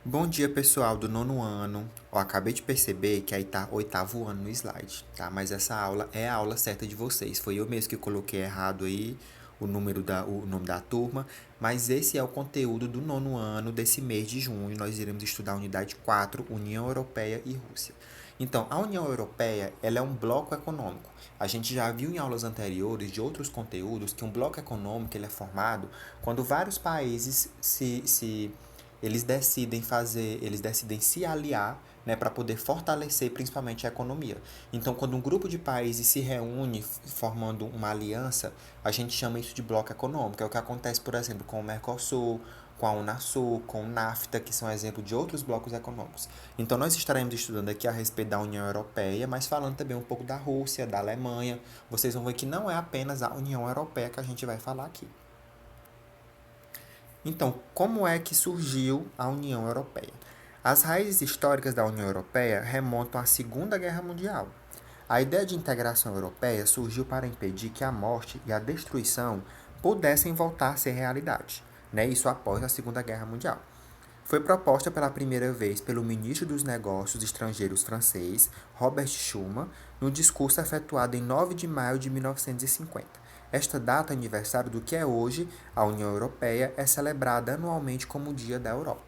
Bom dia, pessoal do nono ano. Eu acabei de perceber que aí tá oitavo ano no slide, tá? Mas essa aula é a aula certa de vocês. Foi eu mesmo que coloquei errado aí o nome da turma, mas esse é o conteúdo do nono ano desse mês de junho. Nós iremos estudar a unidade 4, União Europeia e Rússia. Então, a União Europeia, ela é um bloco econômico. A gente já viu em aulas anteriores de outros conteúdos que um bloco econômico ele é formado quando vários países eles decidem se aliar, né, para poder fortalecer principalmente a economia. Então, quando um grupo de países se reúne formando uma aliança, a gente chama isso de bloco econômico. É o que acontece, por exemplo, com o Mercosul, com a Unasul, com o NAFTA, que são exemplos de outros blocos econômicos. Então, nós estaremos estudando aqui a respeito da União Europeia, mas falando também um pouco da Rússia, da Alemanha. Vocês vão ver que não é apenas a União Europeia que a gente vai falar aqui. Então, como é que surgiu a União Europeia? As raízes históricas da União Europeia remontam à Segunda Guerra Mundial. A ideia de integração europeia surgiu para impedir que a morte e a destruição pudessem voltar a ser realidade, né? Isso após a Segunda Guerra Mundial. Foi proposta pela primeira vez pelo ministro dos Negócios Estrangeiros francês, Robert Schuman, no discurso efetuado em 9 de maio de 1950. Esta data, aniversário do que é hoje a União Europeia, é celebrada anualmente como o Dia da Europa.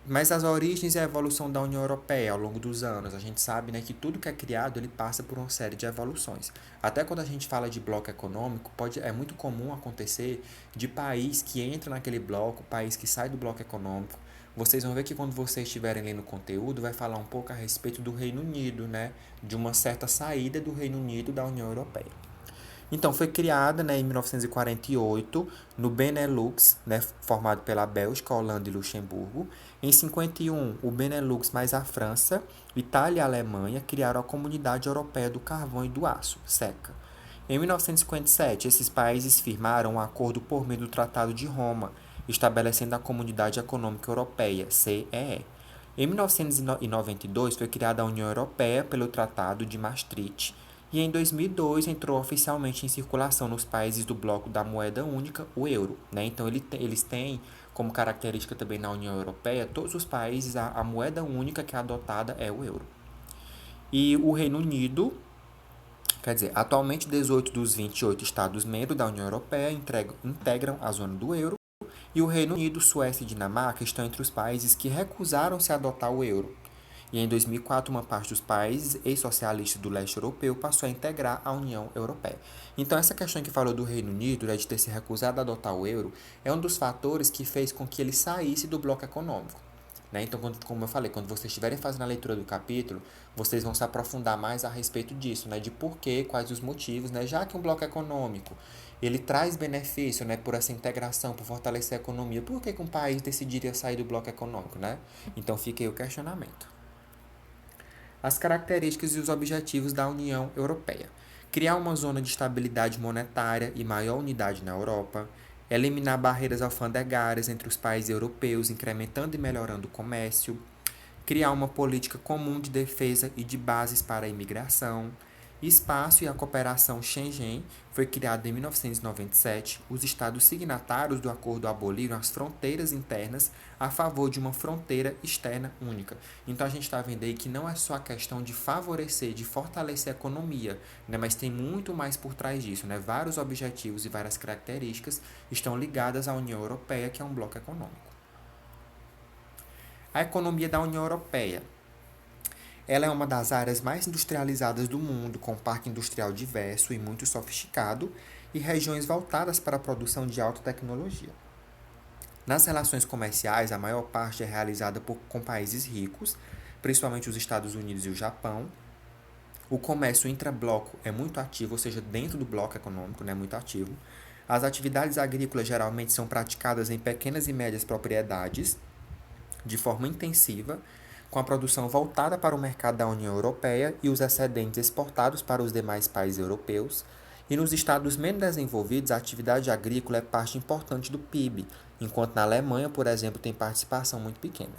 Mas as origens e a evolução da União Europeia ao longo dos anos, a gente sabe, né, que tudo que é criado ele passa por uma série de evoluções. Até quando a gente fala de bloco econômico, é muito comum acontecer de país que entra naquele bloco, país que sai do bloco econômico. Vocês vão ver que quando vocês estiverem lendo o conteúdo, vai falar um pouco a respeito do Reino Unido, né, de uma certa saída do Reino Unido da União Europeia. Então, foi criada, né, em 1948 no Benelux, né, formado pela Bélgica, Holanda e Luxemburgo. Em 51, o Benelux mais a França, Itália e a Alemanha criaram a Comunidade Europeia do Carvão e do Aço, CECA. Em 1957, esses países firmaram um acordo por meio do Tratado de Roma, estabelecendo a Comunidade Econômica Europeia, CEE. Em 1992, foi criada a União Europeia pelo Tratado de Maastricht, e em 2002 entrou oficialmente em circulação nos países do bloco da moeda única, o euro. Né? Então eles têm como característica também na União Europeia, todos os países, a moeda única que é adotada é o euro. E o Reino Unido, quer dizer, atualmente 18 dos 28 Estados-membros da União Europeia integram a zona do euro, e o Reino Unido, Suécia e Dinamarca estão entre os países que recusaram-se a adotar o euro. E em 2004, uma parte dos países ex-socialistas do leste europeu passou a integrar a União Europeia. Então, essa questão que falou do Reino Unido, né, de ter se recusado a adotar o euro, é um dos fatores que fez com que ele saísse do bloco econômico. Né? Então, como eu falei, quando vocês estiverem fazendo a leitura do capítulo, vocês vão se aprofundar mais a respeito disso, né? De por quê, quais os motivos, né? Já que um bloco econômico ele traz benefício, né, por essa integração, por fortalecer a economia, por que um país decidiria sair do bloco econômico, né? Então fica aí o questionamento. As características e os objetivos da União Europeia: criar uma zona de estabilidade monetária e maior unidade na Europa, eliminar barreiras alfandegárias entre os países europeus, incrementando e melhorando o comércio, criar uma política comum de defesa e de bases para a imigração. Espaço e a cooperação Schengen foi criada em 1997. Os estados signatários do acordo aboliram as fronteiras internas a favor de uma fronteira externa única. Então a gente está vendo aí que não é só a questão de favorecer, de fortalecer a economia, né? Mas tem muito mais por trás disso. Né? Vários objetivos e várias características estão ligadas à União Europeia, que é um bloco econômico. A economia da União Europeia. Ela é uma das áreas mais industrializadas do mundo, com um parque industrial diverso e muito sofisticado e regiões voltadas para a produção de alta tecnologia. Nas relações comerciais, a maior parte é realizada com países ricos, principalmente os Estados Unidos e o Japão. O comércio intrabloco é muito ativo, ou seja, dentro do bloco econômico, né, muito ativo. As atividades agrícolas geralmente são praticadas em pequenas e médias propriedades, de forma intensiva, com a produção voltada para o mercado da União Europeia e os excedentes exportados para os demais países europeus. E nos estados menos desenvolvidos, a atividade agrícola é parte importante do PIB, enquanto na Alemanha, por exemplo, tem participação muito pequena.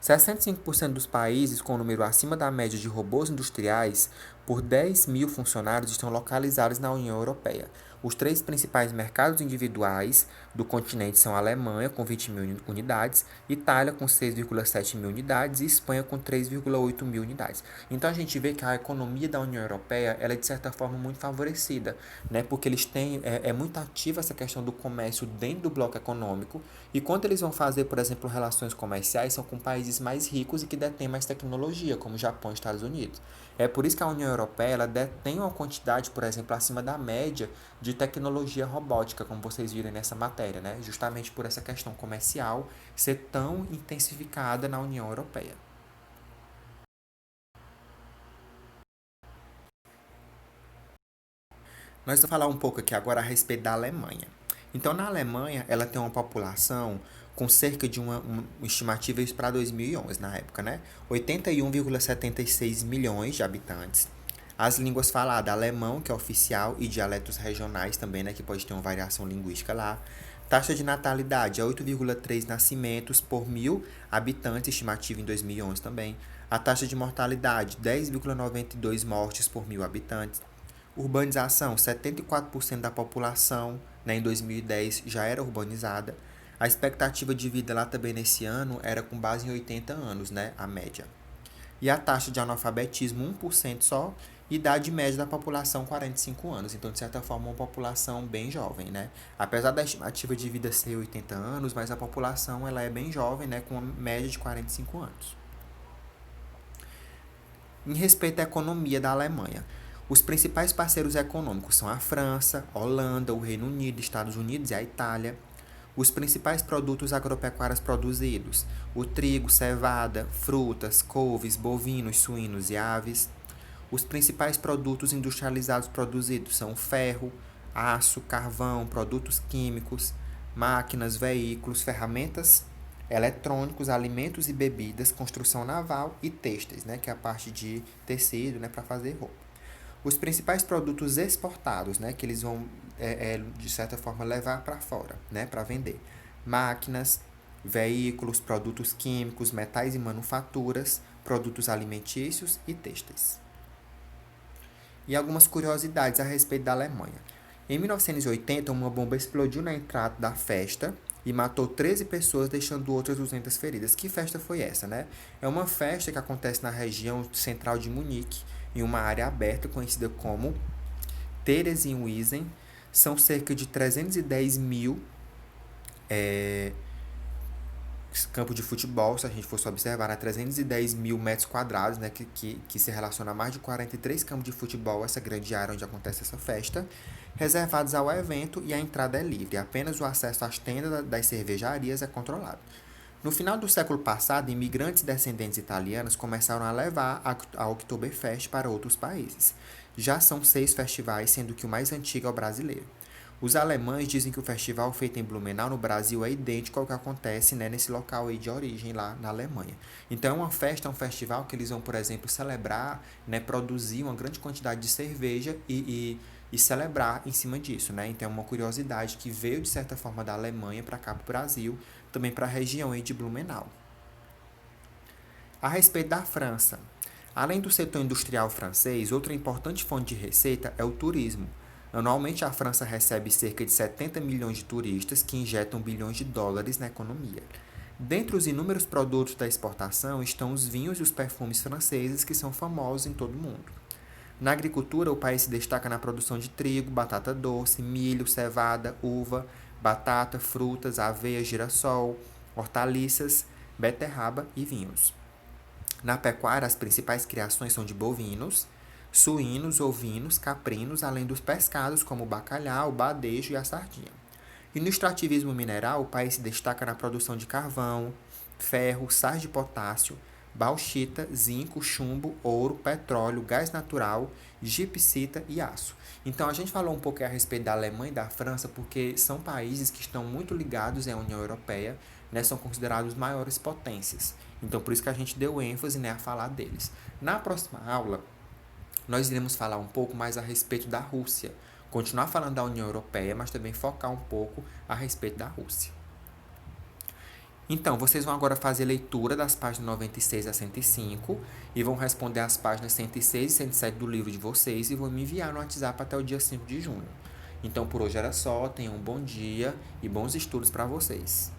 65% dos países com um número acima da média de robôs industriais por 10 mil funcionários estão localizados na União Europeia. Os três principais mercados individuais, do continente são a Alemanha, com 20 mil unidades, Itália, com 6,7 mil unidades e Espanha, com 3,8 mil unidades. Então, a gente vê que a economia da União Europeia ela é, de certa forma, muito favorecida, né? Porque eles têm, é muito ativa essa questão do comércio dentro do bloco econômico, e quando eles vão fazer, por exemplo, relações comerciais, são com países mais ricos e que detêm mais tecnologia, como Japão e Estados Unidos. É por isso que a União Europeia ela detém uma quantidade, por exemplo, acima da média de tecnologia robótica, como vocês viram nessa matéria, né? Justamente por essa questão comercial ser tão intensificada na União Europeia. Nós vamos falar um pouco aqui agora a respeito da Alemanha. Então, na Alemanha, ela tem uma população com cerca de uma estimativa para 2011, na época, né? 81,76 milhões de habitantes. As línguas faladas, alemão, que é oficial, e dialetos regionais também, né? Que pode ter uma variação linguística lá. Taxa de natalidade é 8,3 nascimentos por mil habitantes, estimativa em 2011 também. A taxa de mortalidade, 10,92 mortes por mil habitantes. Urbanização, 74% da população, né, em 2010 já era urbanizada. A expectativa de vida lá também nesse ano era com base em 80 anos, né, a média. E a taxa de analfabetismo, 1% só, e idade média da população, 45 anos. Então, de certa forma, uma população bem jovem, né? Apesar da estimativa de vida ser 80 anos, mas a população ela é bem jovem, né, com uma média de 45 anos. Em respeito à economia da Alemanha, os principais parceiros econômicos são a França, a Holanda, o Reino Unido, Estados Unidos e a Itália. Os principais produtos agropecuários produzidos: o trigo, cevada, frutas, couves, bovinos, suínos e aves. Os principais produtos industrializados produzidos são ferro, aço, carvão, produtos químicos, máquinas, veículos, ferramentas eletrônicos, alimentos e bebidas, construção naval e têxteis, né, que é a parte de tecido, né, para fazer roupa. Os principais produtos exportados, né, que eles vão, de certa forma, levar para fora, né, para vender. Máquinas, veículos, produtos químicos, metais e manufaturas, produtos alimentícios e têxteis. E algumas curiosidades a respeito da Alemanha. Em 1980, uma bomba explodiu na entrada da festa e matou 13 pessoas, deixando outras 200 feridas. Que festa foi essa, né? É uma festa que acontece na região central de Munique, em uma área aberta conhecida como Theresienwiesen. São cerca de 310 mil campo de futebol, se a gente fosse observar, né, 310 mil metros quadrados, né, que se relaciona a mais de 43 campos de futebol, essa grande área onde acontece essa festa, reservados ao evento, e a entrada é livre. Apenas o acesso às tendas das cervejarias é controlado. No final do século passado, imigrantes descendentes italianos começaram a levar a Oktoberfest para outros países. Já são 6 festivais, sendo que o mais antigo é o brasileiro. Os alemães dizem que o festival feito em Blumenau, no Brasil, é idêntico ao que acontece, né, nesse local aí de origem, lá na Alemanha. Então, é uma festa, é um festival que eles vão, por exemplo, celebrar, né, produzir uma grande quantidade de cerveja e celebrar em cima disso, né? Então, é uma curiosidade que veio, de certa forma, da Alemanha para cá, para o Brasil, também para a região aí de Blumenau. A respeito da França. Além do setor industrial francês, outra importante fonte de receita é o turismo. Anualmente, a França recebe cerca de 70 milhões de turistas que injetam bilhões de dólares na economia. Dentre os inúmeros produtos da exportação estão os vinhos e os perfumes franceses, que são famosos em todo o mundo. Na agricultura, o país se destaca na produção de trigo, batata doce, milho, cevada, uva, batata, frutas, aveia, girassol, hortaliças, beterraba e vinhos. Na pecuária, as principais criações são de bovinos, suínos, ovinos, caprinos, além dos pescados como o bacalhau, o badejo e a sardinha. E no extrativismo mineral, o país se destaca na produção de carvão, ferro, sais de potássio, bauxita, zinco, chumbo, ouro, petróleo, gás natural, gipsita e aço. Então, a gente falou um pouco a respeito da Alemanha e da França porque são países que estão muito ligados à União Europeia, né, são considerados maiores potências. Então, por isso que a gente deu ênfase, né, a falar deles. Na próxima aula, nós iremos falar um pouco mais a respeito da Rússia. Continuar falando da União Europeia, mas também focar um pouco a respeito da Rússia. Então, vocês vão agora fazer leitura das páginas 96 a 105 e vão responder as páginas 106 e 107 do livro de vocês e vão me enviar no WhatsApp até o dia 5 de junho. Então por hoje era só, tenham um bom dia e bons estudos para vocês.